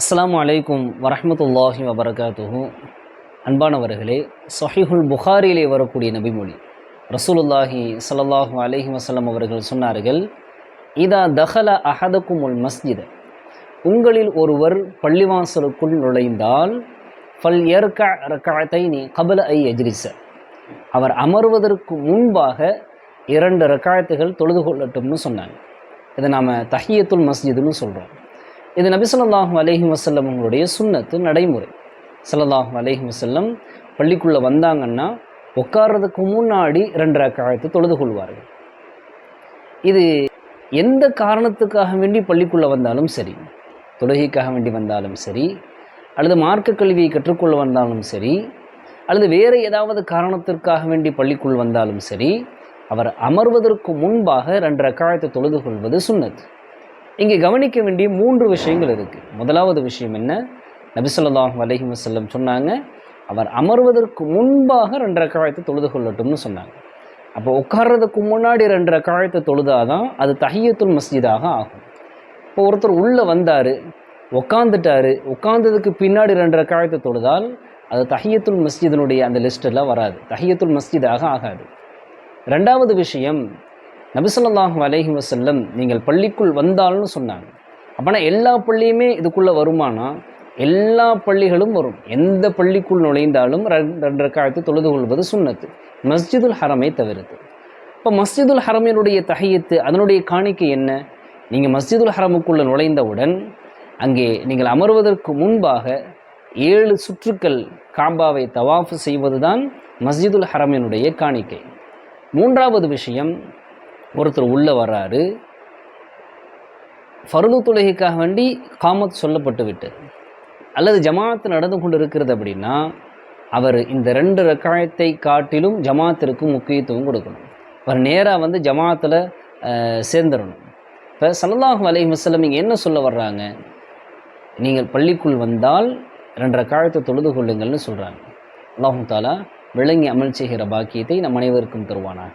அஸ்ஸலாமு அலைக்கும் வரஹ்மத்துல்லாஹி வபரகாத்துஹு. அன்பானவர்களே, ஸஹீஹுல் புகாரியிலே வரக்கூடிய நபிமொழி ரசூலுல்லாஹி ஸல்லல்லாஹு அலைஹி வஸல்லம் அவர்கள் சொன்னார்கள், இதா தஹல அஹதகுமுல் மஸ்ஜித, உங்களில் ஒருவர் பள்ளிவாசலுக்குள் நுழைந்தால் ஃபல் யர்க ரக்அத்தைனி கபல ஐ யஜ்லிஸ, அவர் அமர்வதற்கு முன்பாக 2 ரக்காயத்துகள் தொழுது கொள்ளட்டும்னு சொன்னாங்க. இதை நாம் தஹியத்துல் மஸ்ஜிதுன்னு சொல்கிறோம். இது நபி ஸல்லல்லாஹு அலைஹி வஸல்லம் அவங்களுடைய சுன்னத்து நடைமுறை. ஸல்லல்லாஹு அலைஹி வஸல்லம் பள்ளிக்குள்ளே வந்தாங்கன்னா உட்கார்றதுக்கு முன்னாடி 2 ரக்காயத்து தொழுது கொள்வார்கள். இது எந்த காரணத்துக்காக வேண்டி பள்ளிக்குள்ளே வந்தாலும் சரி, தொழுகைக்காக வேண்டி வந்தாலும் சரி, அல்லது மார்க்க கல்வியை கற்றுக்கொள்ள வந்தாலும் சரி, அல்லது வேறு ஏதாவது காரணத்திற்காக வேண்டி பள்ளிக்குள் வந்தாலும் சரி, அவர் அமர்வதற்கு முன்பாக 2 ரக்காயத்தை தொழுது கொள்வது சுன்னத். இங்கே கவனிக்க வேண்டிய 3 விஷயங்கள் இருக்குது. முதலாவது விஷயம் என்ன? நபி ஸல்லல்லாஹு அலைஹி வஸல்லம் சொன்னாங்க, அவர் அமர்வதற்கு முன்பாக 2 ரக்காயத்தை தொழுது கொள்ளட்டும்னு சொன்னாங்க. அப்போ உட்கார்றதுக்கு முன்னாடி 2 ரக்காயத்தை தொழுதாதான் அது தஹியத்துல் மஸ்ஜிதாக ஆகும். இப்போ ஒருத்தர் உள்ளே வந்தார், உட்காந்துட்டாரு, உட்கார்ந்ததுக்கு பின்னாடி 2 ரக்காயத்தை தொழுதால் அது தஹியத்துல் மஸ்ஜிதினுடைய அந்த லிஸ்ட்டில் வராது, தஹியத்துல் மஸ்ஜிதாக ஆகாது. 2வது விஷயம், நபி ஸல்லல்லாஹு அலைஹி வஸல்லம் நீங்கள் பள்ளிக்குள் வந்தால்னு சொன்னாங்க. அப்போனா எல்லா பள்ளியுமே இதுக்குள்ளே வருமானா? எல்லா பள்ளிகளும் வரும். எந்த பள்ளிக்குள் நுழைந்தாலும் 2 ரக்காயத்து தொழுது கொள்வது சுன்னத்து, மஸ்ஜிதுல் ஹரமை தவிர்த்து. இப்போ மஸ்ஜிதுல் ஹரமினுடைய தஹியத்து, அதனுடைய காணிக்கை என்ன? நீங்கள் மஸ்ஜிதுல் ஹரமுக்குள்ளே நுழைந்தவுடன் அங்கே நீங்கள் அமர்வதற்கு முன்பாக 7 சுற்றுக்கள் காபாவை தவாஃப் செய்வது தான் மஸ்ஜிதுல் ஹரமினுடைய காணிக்கை. 3வது விஷயம், ஒருத்தர் உள்ளே வர்றாரு, ஃபர்து தொழுகைக்காக வேண்டி காமத் சொல்லப்பட்டு விட்டது, அல்லது ஜமாத்து நடந்து கொண்டு இருக்கிறது அப்படின்னா அவர் இந்த 2 ரக்காயத்தை காட்டிலும் ஜமாத்திற்கு முக்கியத்துவம் கொடுக்கணும். அவர் நேராக ஜமாத்தில் சேர்ந்துடணும். இப்போ ஸல்லல்லாஹு அலைஹி வஸல்லம் இங்கே என்ன சொல்ல வர்றாங்க? நீங்கள் பள்ளிக்குள் வந்தால் 2 ரக்காயத்தை தொழுது கொள்ளுங்கள்னு சொல்கிறாங்க. அல்லாஹ் தஆலா விளங்கி அமல் செய்கிற பாக்கியத்தை நம் அனைவருக்கும் தருவானாக.